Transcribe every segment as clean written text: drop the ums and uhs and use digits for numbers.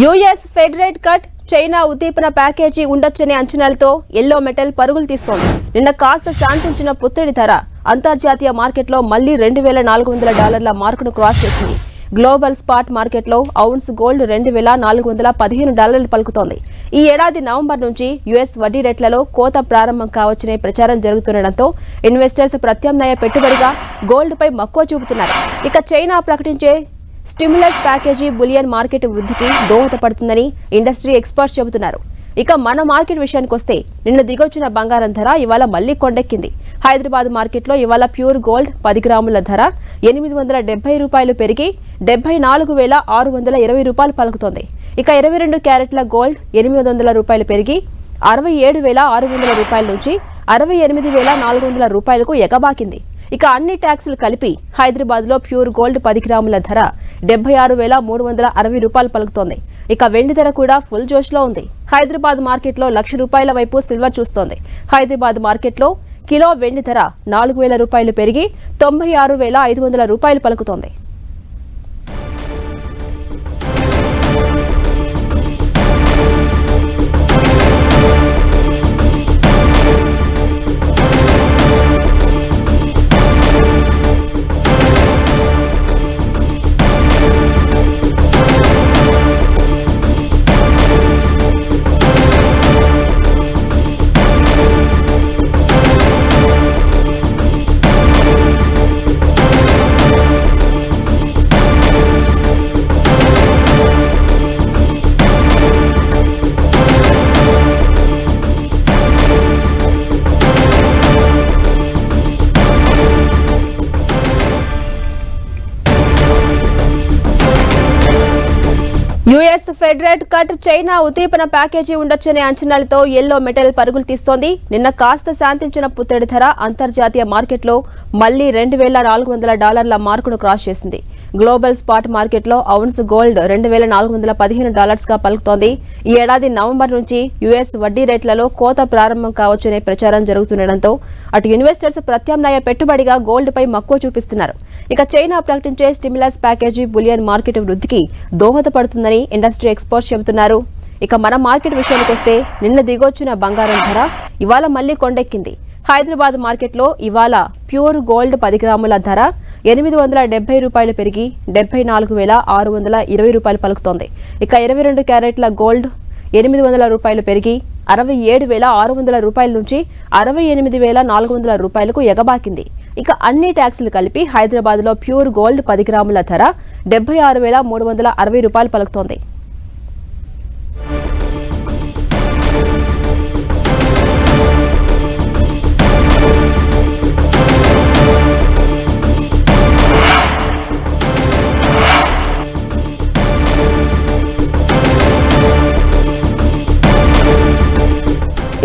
US fed rate cut, China ఉద్దీపన package ఉండొచ్చనే అంచనాలతో yellow metal పరుగులు తీస్తోంది. నిన్న కాస్త శాంతించిన పుత్తడి ధర అంతర్జాతీయ మార్కెట్లో మళ్లీ $2,400 మార్కును క్రాస్ చేసింది. గ్లోబల్ స్పాట్ మార్కెట్లో ఔన్స్ గోల్డ్ $2,415 పలుకుతోంది. ఈ ఏడాది నవంబర్ నుంచి యుఎస్ వడ్డీ రేట్లలో కోత ప్రారంభం కావచ్చనే ప్రచారం జరుగుతుండటంతో ఇన్వెస్టర్స్ ప్రత్యామ్నాయ పెట్టుబడిగా గోల్డ్ పై మక్కువ చూపుతున్నారు. ఇక చైనా ప్రకటించే స్టిమ్యులస్ ప్యాకేజీ బులియన్ మార్కెట్ వృద్ధికి దోహదపడుతుందని ఇండస్ట్రీ ఎక్స్పర్ట్స్ చెబుతున్నారు. ఇక మన మార్కెట్ విషయానికి వస్తే నిన్న దిగొచ్చిన బంగారం ధర ఇవాళ మళ్లీ కొండెక్కింది. హైదరాబాద్ మార్కెట్లో ఇవాళ ప్యూర్ గోల్డ్ 10 గ్రాముల ధర $870 పెరిగి $74,620 పలుకుతోంది. ఇక 22 క్యారెట్ల గోల్డ్ $800 పెరిగి $67,600 నుంచి $68,400 ఎగబాకింది. ఇక అన్ని ట్యాక్సులు కలిపి హైదరాబాద్ లో ప్యూర్ గోల్డ్ 10 గ్రాముల ధర $76,360 పలుకుతోంది. ఇక వెండి ధర కూడా ఫుల్ జోష్ లో ఉంది. హైదరాబాద్ మార్కెట్ లో ₹1,00,000 వైపు సిల్వర్ చూస్తోంది. హైదరాబాద్ మార్కెట్ లో కిలో వెండి ధర $4,000 పెరిగి $96,500 పలుకుతోంది. US fed rate cut, China ఉద్దీపన ప్యాకేజీ ఉండొచ్చనే అంచనాలతో ఎల్లో మెటల్ పరుగులు తీస్తోంది. నిన్న కాస్త శాంతించిన పుత్తడి ధర అంతర్జాతీయ మార్కెట్లో మళ్లీ $2,400 మార్కును క్రాస్ చేసింది. గ్లోబల్ స్పాట్ మార్కెట్లో ఔన్స్ గోల్డ్ $2,415 పలుకుతోంది. ఈ ఏడాది నవంబర్ నుంచి యుఎస్ వడ్డీ రేట్లలో కోత ప్రారంభం కావచ్చనే ప్రచారం జరుగుతుండటంతో అటు ఇన్వెస్టర్స్ ప్రత్యామ్నాయ పెట్టుబడిగా గోల్డ్ పై మక్కువ చూపిస్తున్నారు. ఇక చైనా ప్రకటించే స్టిమ్యులస్ ప్యాకేజీ బులియన్ మార్కెట్ వృద్ధికి దోహదపడుతుందని ఇండస్ట్రీ ఎక్స్పర్ట్స్ చెబుతున్నారు. ఇక మన మార్కెట్ విషయానికి వస్తే నిన్న దిగొచ్చిన బంగారం ధర ఇవాళ మళ్లీ కొండెక్కింది. హైదరాబాద్ మార్కెట్లో ఇవాళ ప్యూర్ గోల్డ్ 10 గ్రాముల ధర $870 పెరిగి $74,620 పలుకుతోంది. ఇక 22 క్యారెట్ల గోల్డ్ $800 పెరిగి $67,600 నుంచి $68,400 ఎగబాకింది. ఇక అన్ని ట్యాక్సులు కలిపి హైదరాబాద్ లో ప్యూర్ గోల్డ్ 10 గ్రాముల ధర $76,360 పలుకుతోంది.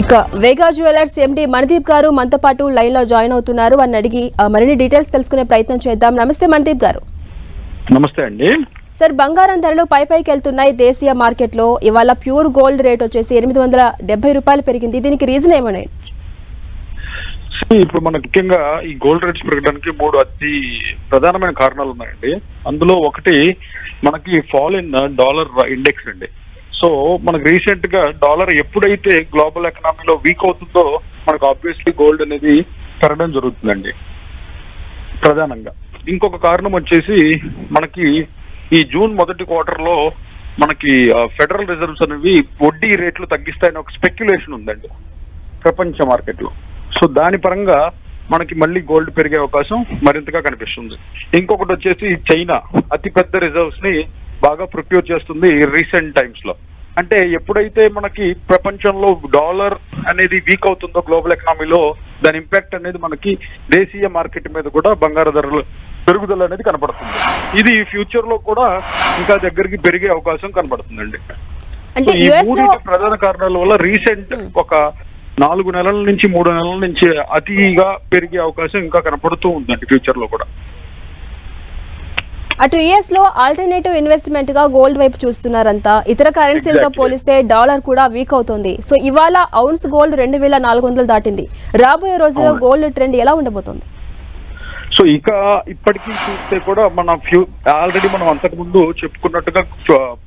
ఇక వేగా జ్యువెలర్స్ ఎండి మణదీప్ గారు మనతో పాటు లైన్ లో జాయిన్ అవుతున్నారు. అని అడిగి మరిన్ని డీటెయిల్స్ తెలుసుకునే ప్రయత్నం చేద్దాం. నమస్తే మణదీప్ గారు. నమస్తే అండి. సార్, బంగారం ధరలు పైకి వెళ్తున్నాయి. దేశీయ మార్కెట్ లో ఇవాళ ప్యూర్ గోల్డ్ రేట్ వచ్చేసి $870 పెరిగింది. దీనికి రీజన్ ఏమని? ఇప్పుడు మనకు ముఖ్యంగా ఈ గోల్డ్ రేట్స్ పెరగడానికి 3 అతి ప్రధానమైన కారణాలు ఉన్నాయండి. అందులో ఒకటి మనకి ఫాల్ ఇన్ డాలర్ ఇండెక్స్ అండి. సో మనకు రీసెంట్ గా డాలర్ ఎప్పుడైతే గ్లోబల్ ఎకనామీలో వీక్ అవుతుందో మనకు ఆబ్వియస్లీ గోల్డ్ అనేది పెరగడం జరుగుతుందండి ప్రధానంగా. ఇంకొక కారణం వచ్చేసి మనకి ఈ జూన్ మొదటి క్వార్టర్ లో మనకి ఫెడరల్ రిజర్వ్స్ అనేవి వడ్డీ రేట్లు తగ్గిస్తాయని ఒక స్పెక్యులేషన్ ఉందండి ప్రపంచ మార్కెట్ లో. సో దాని పరంగా మనకి మళ్ళీ గోల్డ్ పెరిగే అవకాశం మరింతగా కనిపిస్తుంది. ఇంకొకటి వచ్చేసి చైనా అతిపెద్ద రిజర్వ్స్ ని బాగా ప్రొక్యూర్ చేస్తుంది రీసెంట్ టైమ్స్ లో. అంటే ఎప్పుడైతే మనకి ప్రపంచంలో డాలర్ అనేది వీక్ అవుతుందో గ్లోబల్ ఎకనామీలో దాని ఇంపాక్ట్ అనేది మనకి దేశీయ మార్కెట్ మీద కూడా బంగారు ధరలు పెరుగుదల అనేది కనబడుతుంది. ఇది ఫ్యూచర్ లో కూడా ఇంకా దగ్గరికి పెరిగే అవకాశం కనబడుతుందండి. ఈ 3 ప్రధాన కారణాల వల్ల రీసెంట్ ఒక 4 నెలల నుంచి 3 నెలల నుంచి అతిగా పెరిగే అవకాశం ఇంకా కనపడుతూ ఉందండి ఫ్యూచర్ లో కూడా. అటు యుఎస్ లో ఆల్టర్నేటివ్ ఇన్వెస్ట్మెంట్ గా గోల్డ్ వైపు చూస్తున్నారంతా. ఇతర కరెన్సీలతో పోలిస్తే డాలర్ కూడా వీక్ అవుతుంది. సో ఇవాళ ఔన్స్ గోల్డ్ $2,400 దాటింది. రాబోయే రోజుల్లో గోల్డ్ ట్రెండ్ ఎలా ఉండబోతోంది? సో ఇక ఇప్పటికీ చూస్తే కూడా మన ఆల్రెడీ మనం అంతకు ముందు చెప్పుకున్నట్టుగా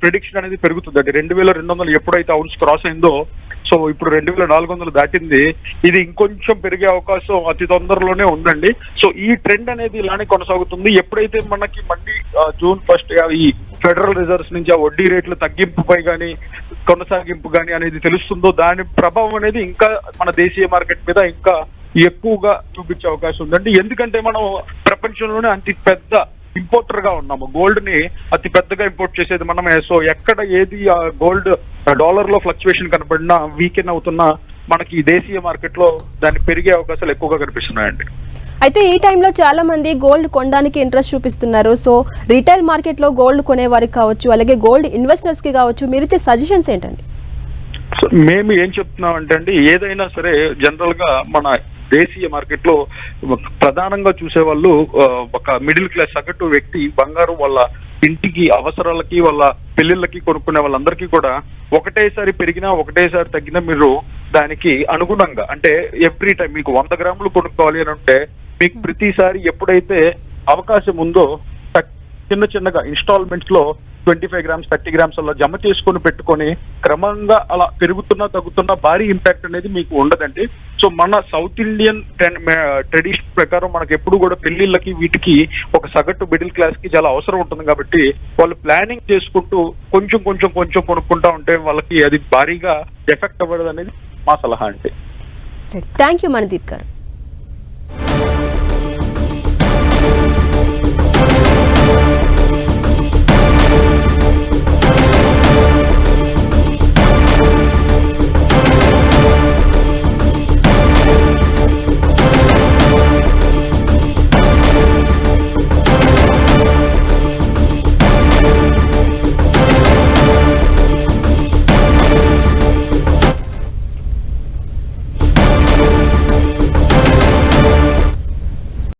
ప్రిడిక్షన్ అనేది పెరుగుతుంది అంటే 2200 ఎప్పుడైతే అవున్స్ క్రాస్ అయిందో సో ఇప్పుడు 2400 దాటింది. ఇది ఇంకొంచెం పెరిగే అవకాశం అతి తొందరలోనే ఉందండి. సో ఈ ట్రెండ్ అనేది ఇలానే కొనసాగుతుంది. ఎప్పుడైతే మనకి మళ్ళీ జూన్ 1 ఈ ఫెడరల్ రిజర్వ్స్ నుంచి ఆ వడ్డీ రేట్లు తగ్గింపుపై కానీ కొనసాగింపు కానీ అనేది తెలుస్తుందో దాని ప్రభావం అనేది ఇంకా మన దేశీయ మార్కెట్ మీద ఇంకా ఎక్కువగా చూపించే అవకాశం ఉందండి. ఎందుకంటే మనం ప్రపంచంలోనే అతి పెద్ద ఇంపోర్టర్ గా ఉన్నాము. గోల్డ్ ని అతి పెద్దగా ఇంపోర్ట్ చేసేది మనమే. సో ఎక్కడ ఏది గోల్డ్ డాలర్ లో ఫ్లక్చువేషన్ కనపడినా వీకెన్ అవుతున్నా మనకి దేశీయ మార్కెట్ లో దాన్ని పెరిగే అవకాశాలు ఎక్కువగా కనిపిస్తున్నాయండి. అయితే ఈ టైంలో చాలా మంది గోల్డ్ కొనడానికి ఇంట్రెస్ట్ చూపిస్తున్నారు. సో రీటైల్ మార్కెట్ లో గోల్డ్ కొనే వారికి కావచ్చు, అలాగే గోల్డ్ ఇన్వెస్టర్స్ కి కావచ్చు, మీరు ఇచ్చే సజెషన్స్ ఏంటండి? సో మేము ఏం చెప్తున్నాం అంటే అండి, ఏదైనా సరే జనరల్ గా మన దేశీయ మార్కెట్ లో ప్రధానంగా చూసే వాళ్ళు ఒక మిడిల్ క్లాస్ సగటు వ్యక్తి బంగారం వాళ్ళ ఇంటికి అవసరాలకి వాళ్ళ పెళ్లిళ్ళకి కొనుక్కునే వాళ్ళందరికీ కూడా ఒకటేసారి పెరిగినా ఒకటేసారి తగ్గినా మీరు దానికి అనుగుణంగా అంటే ఎవ్రీ టైం మీకు 100 గ్రాములు కొనుక్కోవాలి అని అంటే మీకు ప్రతిసారి ఎప్పుడైతే అవకాశం ఉందో చిన్న చిన్నగా ఇన్స్టాల్మెంట్స్ లో 25 గ్రామ్స్ 30 గ్రామ్స్ అలా జమ చేసుకొని పెట్టుకొని క్రమంగా అలా పెరుగుతున్నా తగ్గుతున్నా భారీ ఇంపాక్ట్ అనేది మీకు ఉండదండి. సో మన సౌత్ ఇండియన్ ట్రెడిషన్ ప్రకారం మనకు ఎప్పుడు కూడా పెళ్లిళ్ళకి వీటికి ఒక సగటు మిడిల్ క్లాస్ కి చాలా అవసరం ఉంటుంది. కాబట్టి వాళ్ళు ప్లానింగ్ చేసుకుంటూ కొంచెం కొంచెం కొంచెం కొనుక్కుంటా ఉంటే వాళ్ళకి అది భారీగా ఎఫెక్ట్ అవ్వదు అనేది మా సలహా అండి. థ్యాంక్ యూ మనదీప్ గారు.